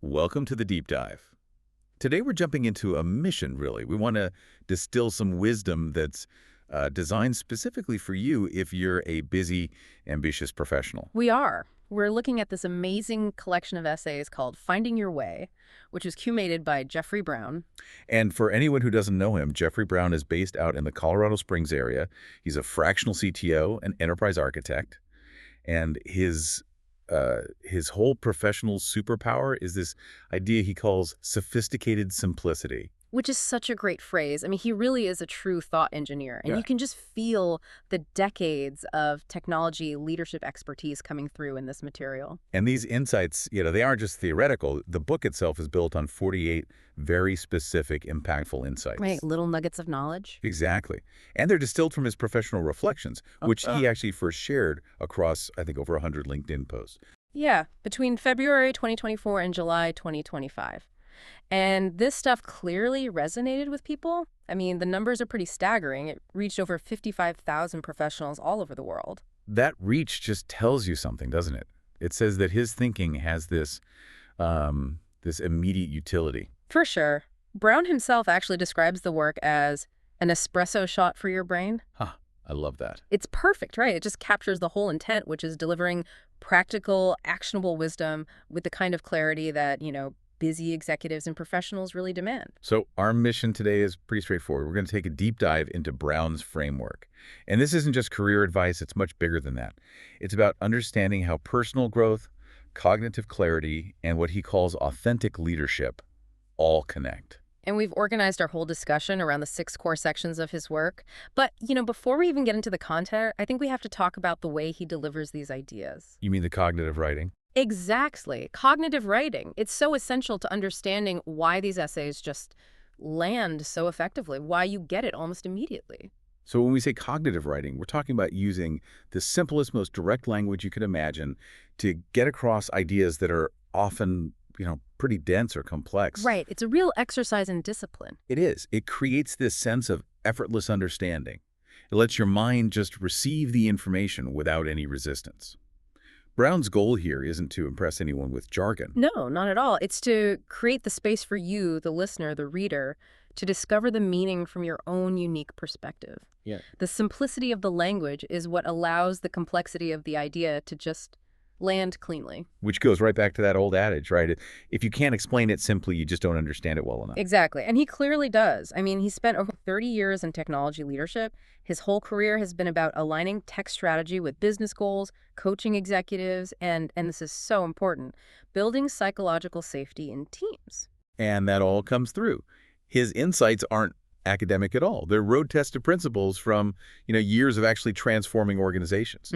Welcome to the deep dive. Today we're jumping into a mission, really. We want to distill some wisdom that's designed specifically for you if you're a busy, ambitious professional. We are. We're looking at this amazing collection of essays called Finding Your Way, which is curated by Jeffrey Brown. And for anyone who doesn't know him, Jeffrey Brown is based out in the Colorado Springs area. He's a fractional CTO and enterprise architect. And his whole professional superpower is this idea he calls sophisticated simplicity. Which is such a great phrase. I mean, he really is a true thought engineer, and Yeah. you can just feel the decades of technology leadership expertise coming through in this material. And these insights, they aren't just theoretical. The book itself is built on 48 very specific, impactful insights. Right, little nuggets of knowledge. Exactly. And they're distilled from his professional reflections, which he actually first shared across, I think, over 100 LinkedIn posts. Yeah, between February 2024 and July 2025. And this stuff clearly resonated with people. I mean, the numbers are pretty staggering. It reached over 55,000 professionals all over the world. That reach just tells you something, doesn't it? It says that his thinking has this immediate utility. For sure. Brown himself actually describes the work as an espresso shot for your brain. Huh, I love that. It's perfect, right? It just captures the whole intent, which is delivering practical, actionable wisdom with the kind of clarity that, busy executives and professionals really demand. So our mission today is pretty straightforward. We're going to take a deep dive into Brown's framework. And this isn't just career advice, it's much bigger than that. It's about understanding how personal growth, cognitive clarity, and what he calls authentic leadership all connect. And we've organized our whole discussion around the 6 core sections of his work. But, before we even get into the content, I think we have to talk about the way he delivers these ideas. You mean the cognitive writing? Exactly. Cognitive writing. It's so essential to understanding why these essays just land so effectively, why you get it almost immediately. So when we say cognitive writing, we're talking about using the simplest, most direct language you could imagine to get across ideas that are often, pretty dense or complex. Right. It's a real exercise in discipline. It is. It creates this sense of effortless understanding. It lets your mind just receive the information without any resistance. Brown's goal here isn't to impress anyone with jargon. No, not at all. It's to create the space for you, the listener, the reader, to discover the meaning from your own unique perspective. Yeah. The simplicity of the language is what allows the complexity of the idea to just land cleanly. Which goes right back to that old adage, right? If you can't explain it simply, you just don't understand it well enough. Exactly. And he clearly does. I mean, he spent over 30 years in technology leadership. His whole career has been about aligning tech strategy with business goals, coaching executives, and this is so important, building psychological safety in teams. And that all comes through. His insights aren't academic at all. They're road-tested principles from, years of actually transforming organizations.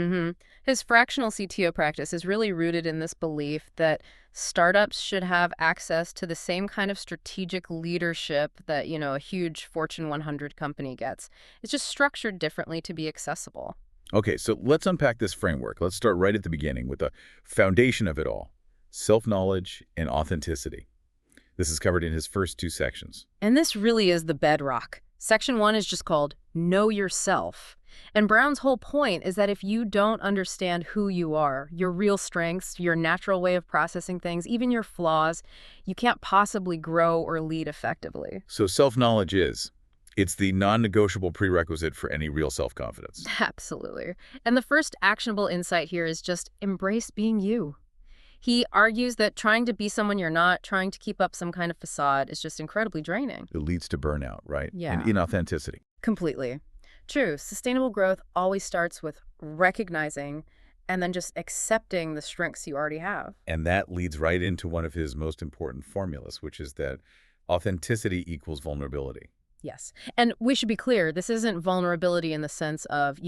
His fractional CTO practice is really rooted in this belief that startups should have access to the same kind of strategic leadership that, a huge Fortune 100 company gets. It's just structured differently to be accessible. Okay, so let's unpack this framework. Let's start right at the beginning with the foundation of it all, self-knowledge and authenticity. This is covered in his first 2 sections. And this really is the bedrock. Section 1 is just called Know Yourself. And Brown's whole point is that if you don't understand who you are, your real strengths, your natural way of processing things, even your flaws, you can't possibly grow or lead effectively. So self-knowledge it's the non-negotiable prerequisite for any real self-confidence. Absolutely. And the first actionable insight here is just embrace being you. He argues that trying to be someone you're not, trying to keep up some kind of facade is just incredibly draining. It leads to burnout, right? Yeah. And inauthenticity. Completely. True. Sustainable growth always starts with recognizing and then just accepting the strengths you already have. And that leads right into one of his most important formulas, which is that authenticity equals vulnerability. Yes. And we should be clear, this isn't vulnerability in the sense of,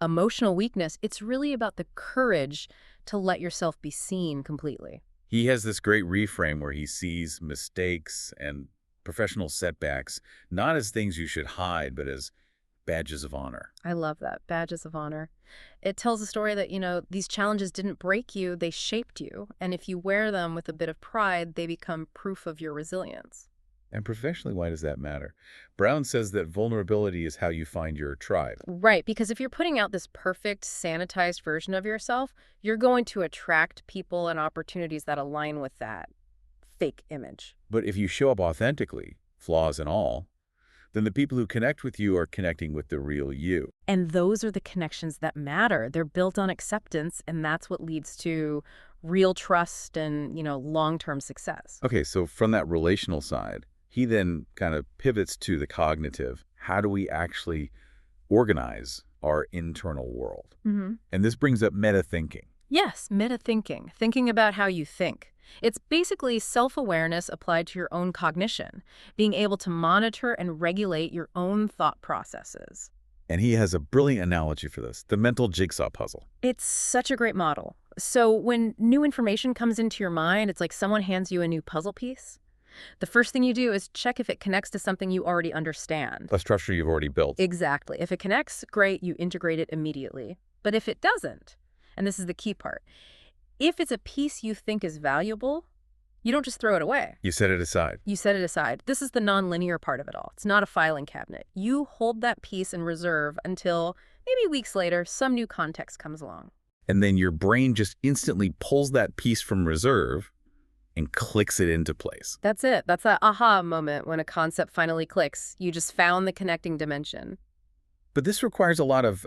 emotional weakness. It's really about the courage to let yourself be seen completely. He has this great reframe where he sees mistakes and professional setbacks not as things you should hide, but as badges of honor. I love that. Badges of honor. It tells a story that, these challenges didn't break you, they shaped you. And if you wear them with a bit of pride, they become proof of your resilience. And professionally, why does that matter? Brown says that vulnerability is how you find your tribe. Right, because if you're putting out this perfect, sanitized version of yourself, you're going to attract people and opportunities that align with that fake image. But if you show up authentically, flaws and all, then the people who connect with you are connecting with the real you. And those are the connections that matter. They're built on acceptance, and that's what leads to real trust and, long-term success. Okay, so from that relational side, he then kind of pivots to the cognitive. How do we actually organize our internal world? And this brings up meta-thinking. Yes, meta-thinking, thinking about how you think. It's basically self-awareness applied to your own cognition, being able to monitor and regulate your own thought processes. And he has a brilliant analogy for this, the mental jigsaw puzzle. It's such a great model. So when new information comes into your mind, it's like someone hands you a new puzzle piece. The first thing you do is check if it connects to something you already understand. A structure you've already built. Exactly. If it connects, great, you integrate it immediately. But if it doesn't, and this is the key part, if it's a piece you think is valuable, you don't just throw it away. You set it aside. You set it aside. This is the nonlinear part of it all. It's not a filing cabinet. You hold that piece in reserve until maybe weeks later, some new context comes along. And then your brain just instantly pulls that piece from reserve and clicks it into place. That's it. That's that aha moment when a concept finally clicks. You just found the connecting dimension. But this requires a lot of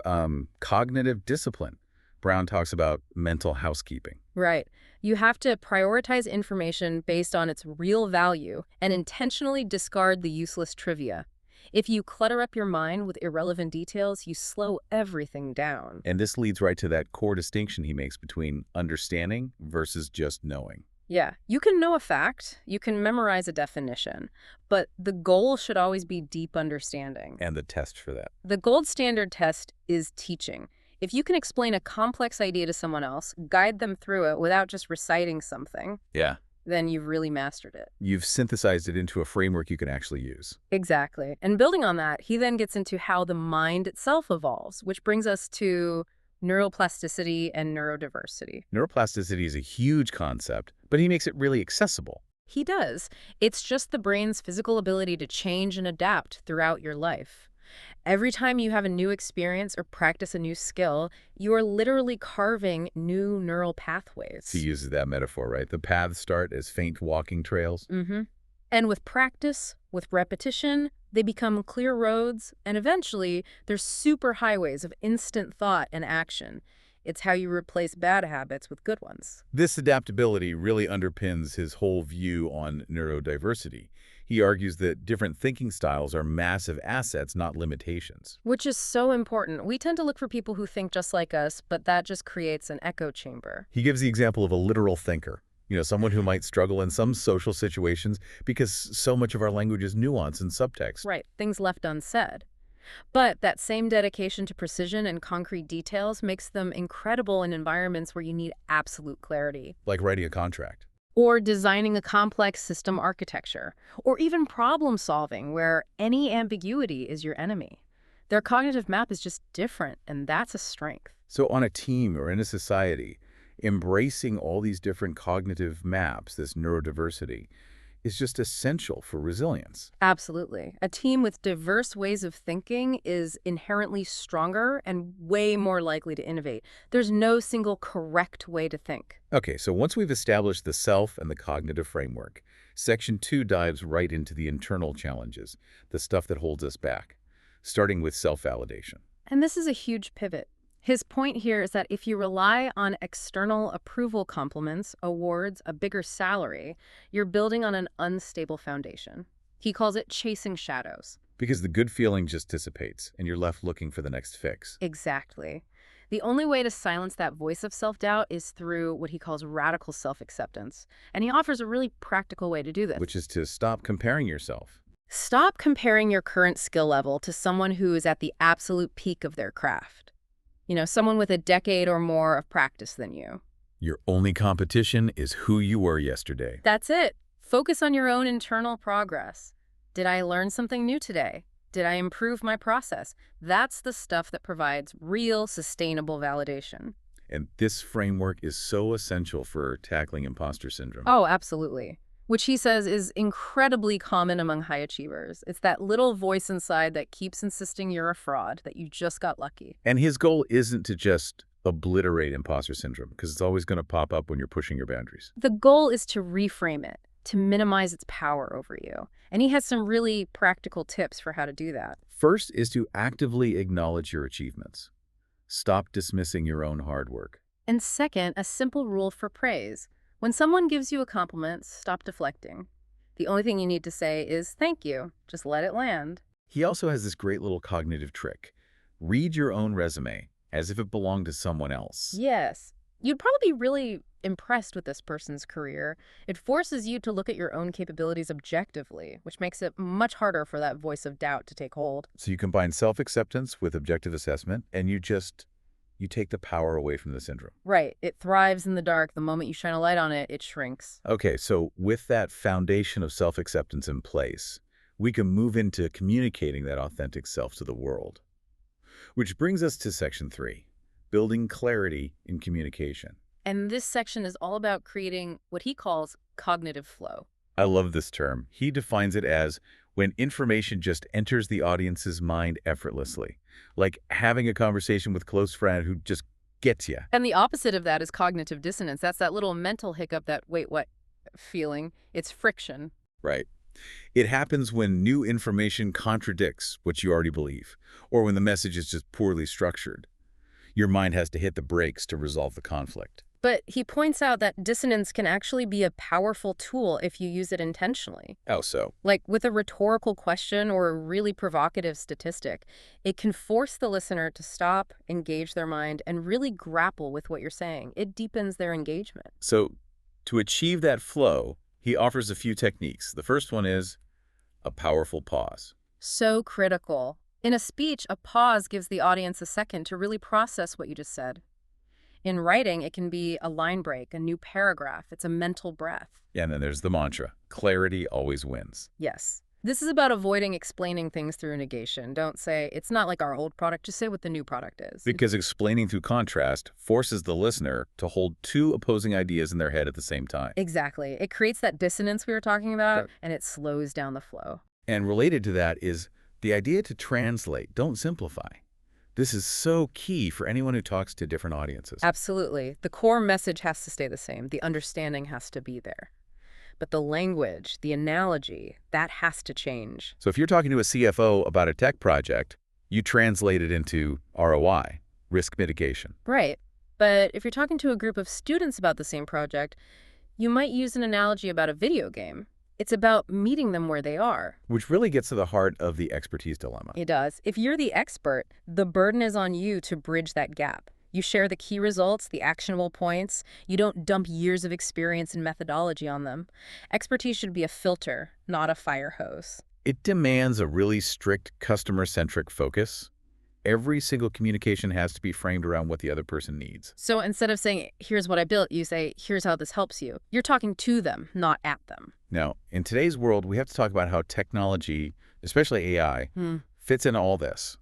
cognitive discipline. Brown talks about mental housekeeping. Right. You have to prioritize information based on its real value and intentionally discard the useless trivia. If you clutter up your mind with irrelevant details, you slow everything down. And this leads right to that core distinction he makes between understanding versus just knowing. Yeah, you can know a fact, you can memorize a definition, but the goal should always be deep understanding. And the test for that. The gold standard test is teaching. If you can explain a complex idea to someone else, guide them through it without just reciting something, Yeah. then you've really mastered it. You've synthesized it into a framework you can actually use. Exactly. And building on that, he then gets into how the mind itself evolves, which brings us to neuroplasticity and neurodiversity. Neuroplasticity is a huge concept, but he makes it really accessible. He does. It's just the brain's physical ability to change and adapt throughout your life. Every time you have a new experience or practice a new skill, you are literally carving new neural pathways. He uses that metaphor, right? The paths start as faint walking trails. And with practice, with repetition, they become clear roads, and eventually, they're super highways of instant thought and action. It's how you replace bad habits with good ones. This adaptability really underpins his whole view on neurodiversity. He argues that different thinking styles are massive assets, not limitations. Which is so important. We tend to look for people who think just like us, but that just creates an echo chamber. He gives the example of a literal thinker. Someone who might struggle in some social situations because so much of our language is nuance and subtext. Right, things left unsaid. But that same dedication to precision and concrete details makes them incredible in environments where you need absolute clarity. Like writing a contract. Or designing a complex system architecture. Or even problem solving where any ambiguity is your enemy. Their cognitive map is just different, and that's a strength. So on a team or in a society, embracing all these different cognitive maps, this neurodiversity, is just essential for resilience. Absolutely. A team with diverse ways of thinking is inherently stronger and way more likely to innovate. There's no single correct way to think. Okay, so once we've established the self and the cognitive framework, Section 2 dives right into the internal challenges, the stuff that holds us back, starting with self-validation. And this is a huge pivot. His point here is that if you rely on external approval compliments, awards, a bigger salary, you're building on an unstable foundation. He calls it chasing shadows. Because the good feeling just dissipates, and you're left looking for the next fix. Exactly. The only way to silence that voice of self-doubt is through what he calls radical self-acceptance. And he offers a really practical way to do this. Which is to stop comparing yourself. Stop comparing your current skill level to someone who is at the absolute peak of their craft. Someone with a decade or more of practice than you. Your only competition is who you were yesterday. That's it. Focus on your own internal progress. Did I learn something new today? Did I improve my process? That's the stuff that provides real, sustainable validation. And this framework is so essential for tackling imposter syndrome. Oh, absolutely. Which he says is incredibly common among high achievers. It's that little voice inside that keeps insisting you're a fraud, that you just got lucky. And his goal isn't to just obliterate imposter syndrome, because it's always going to pop up when you're pushing your boundaries. The goal is to reframe it, to minimize its power over you. And he has some really practical tips for how to do that. First is to actively acknowledge your achievements. Stop dismissing your own hard work. And second, a simple rule for praise. When someone gives you a compliment, stop deflecting. The only thing you need to say is thank you. Just let it land. He also has this great little cognitive trick. Read your own resume as if it belonged to someone else. Yes. You'd probably be really impressed with this person's career. It forces you to look at your own capabilities objectively, which makes it much harder for that voice of doubt to take hold. So you combine self-acceptance with objective assessment, and you take the power away from the syndrome. Right. It thrives in the dark. The moment you shine a light on it, it shrinks. Okay, so with that foundation of self-acceptance in place, we can move into communicating that authentic self to the world. Which brings us to section 3, building clarity in communication. And this section is all about creating what he calls cognitive flow. I love this term. He defines it as when information just enters the audience's mind effortlessly, like having a conversation with a close friend who just gets you. And the opposite of that is cognitive dissonance. That's that little mental hiccup, that wait, what feeling. It's friction. Right. It happens when new information contradicts what you already believe, or when the message is just poorly structured. Your mind has to hit the brakes to resolve the conflict. But he points out that dissonance can actually be a powerful tool if you use it intentionally. How so? Like with a rhetorical question or a really provocative statistic, it can force the listener to stop, engage their mind, and really grapple with what you're saying. It deepens their engagement. So, to achieve that flow, he offers a few techniques. The first one is a powerful pause. So critical. In a speech, a pause gives the audience a second to really process what you just said. In writing, it can be a line break, a new paragraph. It's a mental breath. Yeah, and then there's the mantra, clarity always wins. Yes. This is about avoiding explaining things through negation. Don't say, it's not like our old product, just say what the new product is. Because explaining through contrast forces the listener to hold two opposing ideas in their head at the same time. Exactly. It creates that dissonance we were talking about, and it slows down the flow. And related to that is the idea to translate, don't simplify. This is so key for anyone who talks to different audiences. Absolutely. The core message has to stay the same. The understanding has to be there. But the language, the analogy, that has to change. So if you're talking to a CFO about a tech project, you translate it into ROI, risk mitigation. Right. But if you're talking to a group of students about the same project, you might use an analogy about a video game. It's about meeting them where they are. Which really gets to the heart of the expertise dilemma. It does. If you're the expert, the burden is on you to bridge that gap. You share the key results, the actionable points. You don't dump years of experience and methodology on them. Expertise should be a filter, not a fire hose. It demands a really strict customer-centric focus. Every single communication has to be framed around what the other person needs. So instead of saying, here's what I built, you say, here's how this helps you. You're talking to them, not at them. Now, in today's world, we have to talk about how technology, especially AI, fits into all this.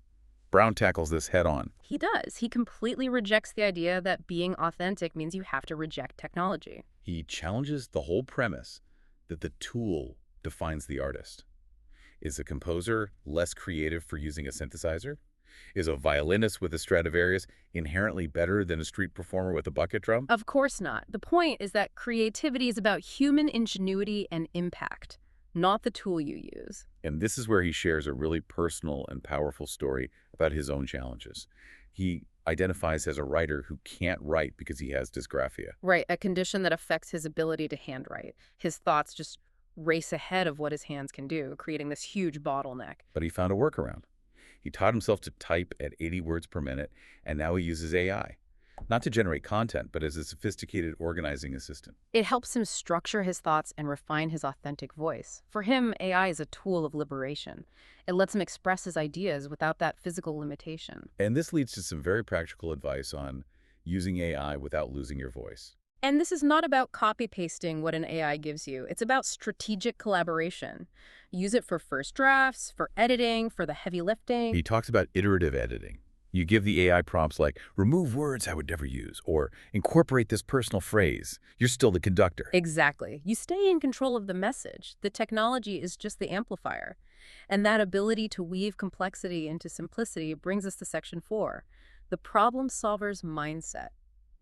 Brown tackles this head on. He does. He completely rejects the idea that being authentic means you have to reject technology. He challenges the whole premise that the tool defines the artist. Is a composer less creative for using a synthesizer? Is a violinist with a Stradivarius inherently better than a street performer with a bucket drum? Of course not. The point is that creativity is about human ingenuity and impact, not the tool you use. And this is where he shares a really personal and powerful story about his own challenges. He identifies as a writer who can't write because he has dysgraphia. Right, a condition that affects his ability to handwrite. His thoughts just race ahead of what his hands can do, creating this huge bottleneck. But he found a workaround. He taught himself to type at 80 words per minute, and now he uses AI. Not to generate content, but as a sophisticated organizing assistant. It helps him structure his thoughts and refine his authentic voice. For him, AI is a tool of liberation. It lets him express his ideas without that physical limitation. And this leads to some very practical advice on using AI without losing your voice. And this is not about copy-pasting what an AI gives you. It's about strategic collaboration. Use it for first drafts, for editing, for the heavy lifting. He talks about iterative editing. You give the AI prompts like, remove words I would never use, or incorporate this personal phrase. You're still the conductor. Exactly. You stay in control of the message. The technology is just the amplifier. And that ability to weave complexity into simplicity brings us to section 4, the problem solver's mindset.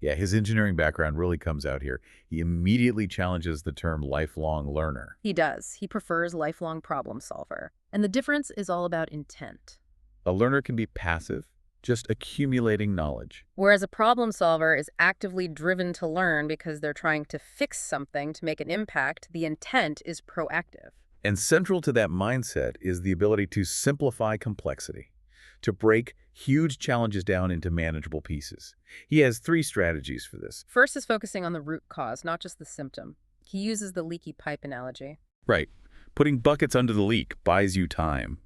Yeah, his engineering background really comes out here. He immediately challenges the term lifelong learner. He does. He prefers lifelong problem solver. And the difference is all about intent. A learner can be passive, just accumulating knowledge. Whereas a problem solver is actively driven to learn because they're trying to fix something to make an impact, the intent is proactive. And central to that mindset is the ability to simplify complexity, to break huge challenges down into manageable pieces. He has three strategies for this. First is focusing on the root cause, not just the symptom. He uses the leaky pipe analogy. Right. Putting buckets under the leak buys you time.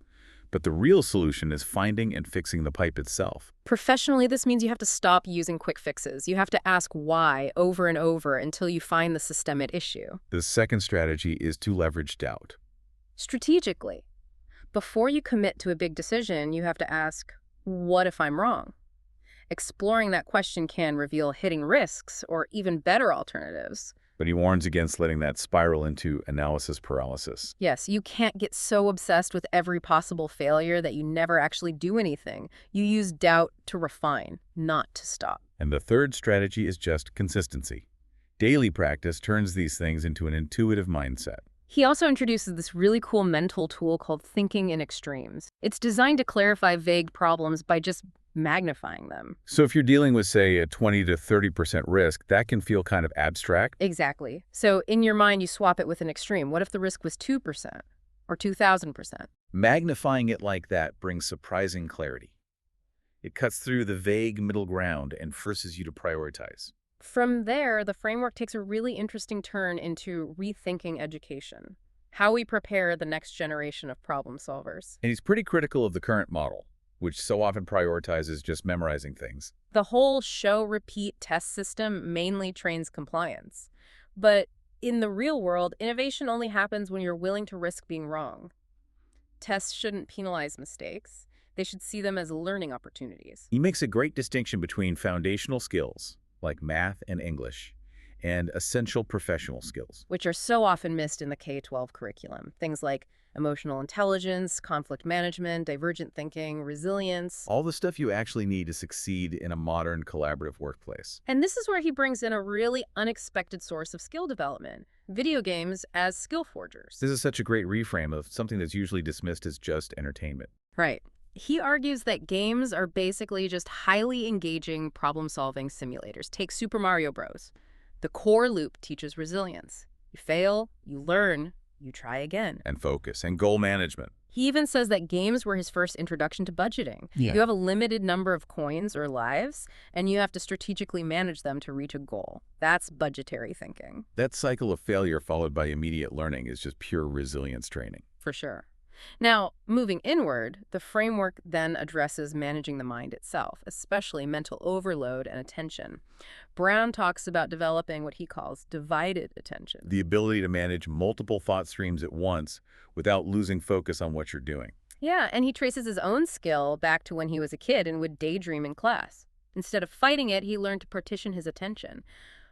But the real solution is finding and fixing the pipe itself. Professionally, this means you have to stop using quick fixes. You have to ask why over and over until you find the systemic issue. The second strategy is to leverage doubt. Strategically, before you commit to a big decision, you have to ask, what if I'm wrong? Exploring that question can reveal hidden risks or even better alternatives. But he warns against letting that spiral into analysis paralysis. Yes, you can't get so obsessed with every possible failure that you never actually do anything. You use doubt to refine, not to stop. And the third strategy is just consistency. Daily practice turns these things into an intuitive mindset. He also introduces this really cool mental tool called thinking in extremes. It's designed to clarify vague problems by just magnifying them. So if you're dealing with, say, a 20 to 30% risk, that can feel kind of abstract. Exactly. So in your mind, you swap it with an extreme. What if the risk was 2% or 2,000%? Magnifying it like that brings surprising clarity. It cuts through the vague middle ground and forces you to prioritize. From there, the framework takes a really interesting turn into rethinking education, how we prepare the next generation of problem solvers. And he's pretty critical of the current model, which so often prioritizes just memorizing things. The whole show, repeat, test system mainly trains compliance. But in the real world, innovation only happens when you're willing to risk being wrong. Tests shouldn't penalize mistakes. They should see them as learning opportunities. He makes a great distinction between foundational skills, like math and English, and essential professional skills. Which are so often missed in the K-12 curriculum. Things like emotional intelligence, conflict management, divergent thinking, resilience. All the stuff you actually need to succeed in a modern collaborative workplace. And this is where he brings in a really unexpected source of skill development, video games as skill forgers. This is such a great reframe of something that's usually dismissed as just entertainment. Right. He argues that games are basically just highly engaging problem-solving simulators. Take Super Mario Bros. The core loop teaches resilience. You fail, you learn, you try again. And focus and goal management. He even says that games were his first introduction to budgeting. Yeah. You have a limited number of coins or lives, and you have to strategically manage them to reach a goal. That's budgetary thinking. That cycle of failure followed by immediate learning is just pure resilience training. For sure. Now, moving inward, the framework then addresses managing the mind itself, especially mental overload and attention. Brown talks about developing what he calls divided attention. The ability to manage multiple thought streams at once without losing focus on what you're doing. Yeah, and he traces his own skill back to when he was a kid and would daydream in class. Instead of fighting it, he learned to partition his attention.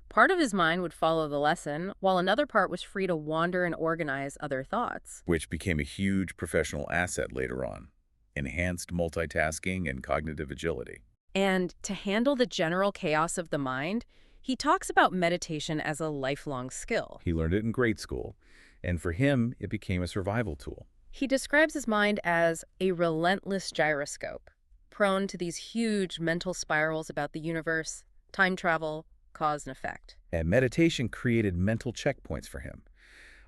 Part of his mind would follow the lesson, while another part was free to wander and organize other thoughts. Which became a huge professional asset later on. Enhanced multitasking and cognitive agility. And to handle the general chaos of the mind, he talks about meditation as a lifelong skill. He learned it in grade school, and for him, it became a survival tool. He describes his mind as a relentless gyroscope, prone to these huge mental spirals about the universe, time travel, cause and effect. And meditation created mental checkpoints for him,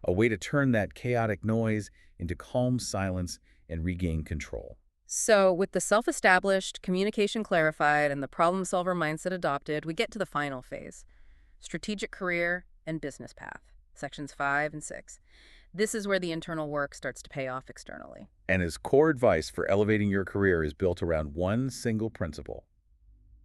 a way to turn that chaotic noise into calm silence and regain control. So with the self-established, communication clarified, and the problem-solver mindset adopted, we get to the final phase, strategic career and business path, sections 5 and 6. This is where the internal work starts to pay off externally. And his core advice for elevating your career is built around one single principle: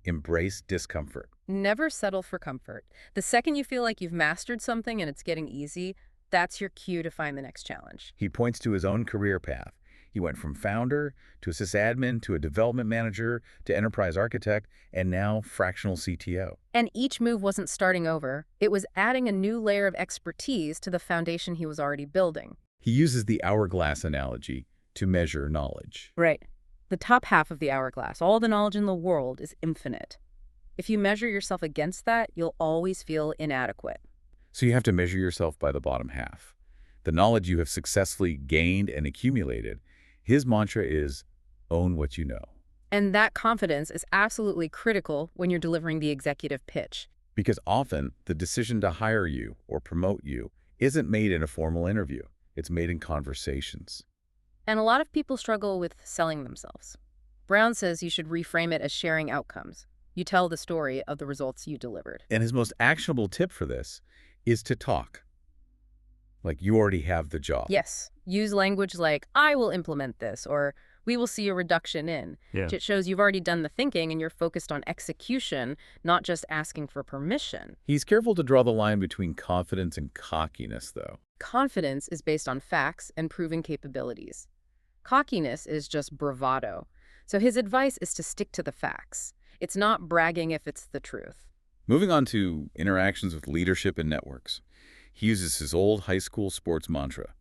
embrace discomfort. Never settle for comfort. The second you feel like you've mastered something and it's getting easy, that's your cue to find the next challenge. He points to his own career path. He went from founder to sysadmin to a development manager to enterprise architect and now fractional CTO. And each move wasn't starting over. It was adding a new layer of expertise to the foundation he was already building. He uses the hourglass analogy to measure knowledge. Right. The top half of the hourglass, all the knowledge in the world, is infinite. If you measure yourself against that, you'll always feel inadequate. So you have to measure yourself by the bottom half. The knowledge you have successfully gained and accumulated. His mantra is, own what you know. And that confidence is absolutely critical when you're delivering the executive pitch. Because often, the decision to hire you or promote you isn't made in a formal interview. It's made in conversations. And a lot of people struggle with selling themselves. Brown says you should reframe it as sharing outcomes. You tell the story of the results you delivered. And his most actionable tip for this is to talk. Like you already have the job. Yes, use language like, I will implement this, or we will see a reduction in. Yeah. It shows you've already done the thinking and you're focused on execution, not just asking for permission. He's careful to draw the line between confidence and cockiness, though. Confidence is based on facts and proven capabilities. Cockiness is just bravado. So his advice is to stick to the facts. It's not bragging if it's the truth. Moving on to interactions with leadership and networks. He uses his old high school sports mantra,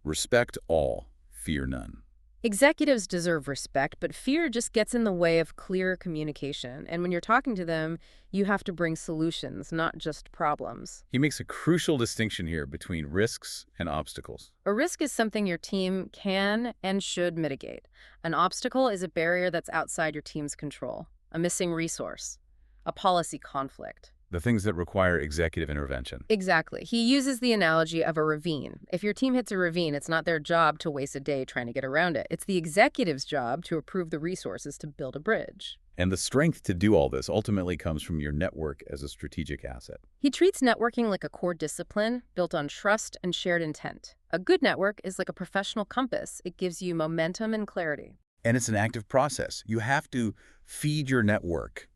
respect all, fear none. Executives deserve respect, but fear just gets in the way of clear communication. And when you're talking to them, you have to bring solutions, not just problems. He makes a crucial distinction here between risks and obstacles. A risk is something your team can and should mitigate. An obstacle is a barrier that's outside your team's control, a missing resource, a policy conflict. The things that require executive intervention. Exactly. He uses the analogy of a ravine. If your team hits a ravine, it's not their job to waste a day trying to get around it. It's the executive's job to approve the resources to build a bridge. And the strength to do all this ultimately comes from your network as a strategic asset. He treats networking like a core discipline built on trust and shared intent. A good network is like a professional compass. It gives you momentum and clarity. And it's an active process. You have to feed your network.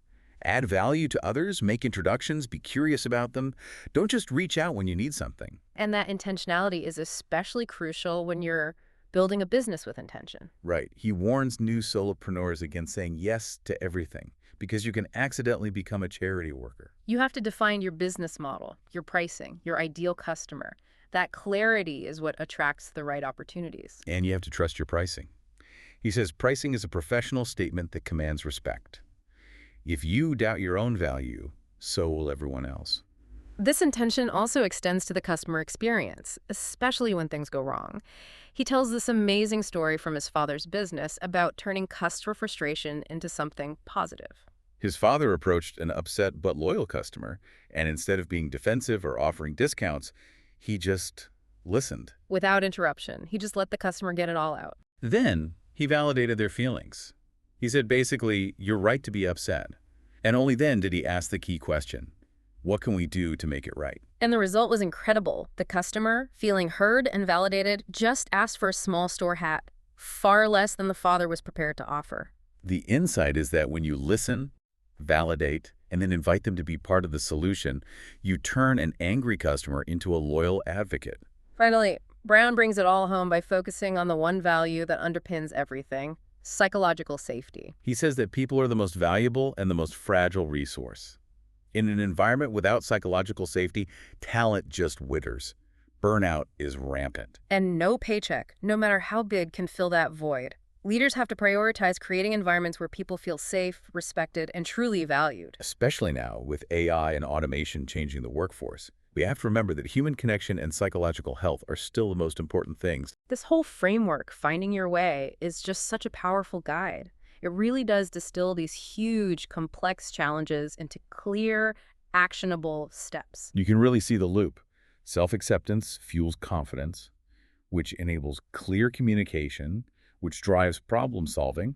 Add value to others, make introductions, be curious about them. Don't just reach out when you need something. And that intentionality is especially crucial when you're building a business with intention. Right. He warns new solopreneurs against saying yes to everything because you can accidentally become a charity worker. You have to define your business model, your pricing, your ideal customer. That clarity is what attracts the right opportunities. And you have to trust your pricing. He says pricing is a professional statement that commands respect. If you doubt your own value, so will everyone else. This intention also extends to the customer experience, especially when things go wrong. He tells this amazing story from his father's business about turning customer frustration into something positive. His father approached an upset but loyal customer, and instead of being defensive or offering discounts, he just listened. Without interruption, he just let the customer get it all out. Then he validated their feelings. He said basically, you're right to be upset. And only then did he ask the key question, what can we do to make it right? And the result was incredible. The customer, feeling heard and validated, just asked for a small store hat, far less than the father was prepared to offer. The insight is that when you listen, validate, and then invite them to be part of the solution, you turn an angry customer into a loyal advocate. Finally, Brown brings it all home by focusing on the one value that underpins everything: psychological safety. He says that people are the most valuable and the most fragile resource. In an environment without psychological safety, talent just withers. Burnout is rampant. And no paycheck, no matter how big, can fill that void. Leaders have to prioritize creating environments where people feel safe, respected, and truly valued. Especially now, with AI and automation changing the workforce. We have to remember that human connection and psychological health are still the most important things. This whole framework, Finding Your Way, is just such a powerful guide. It really does distill these huge, complex challenges into clear, actionable steps. You can really see the loop. Self-acceptance fuels confidence, which enables clear communication, which drives problem solving,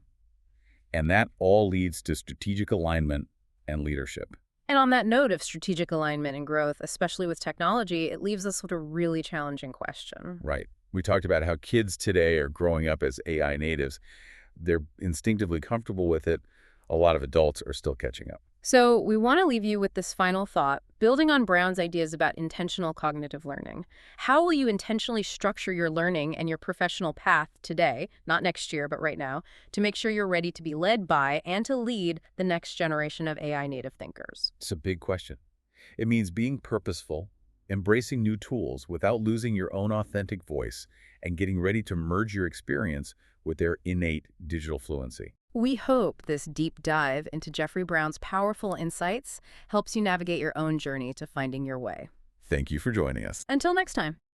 and that all leads to strategic alignment and leadership. And on that note of strategic alignment and growth, especially with technology, it leaves us with a really challenging question. Right. We talked about how kids today are growing up as AI natives. They're instinctively comfortable with it. A lot of adults are still catching up. So we want to leave you with this final thought, building on Brown's ideas about intentional cognitive learning. How will you intentionally structure your learning and your professional path today, not next year, but right now, to make sure you're ready to be led by and to lead the next generation of AI native thinkers? It's a big question. It means being purposeful, embracing new tools without losing your own authentic voice, and getting ready to merge your experience with their innate digital fluency. We hope this deep dive into Jeffrey Brown's powerful insights helps you navigate your own journey to finding your way. Thank you for joining us. Until next time.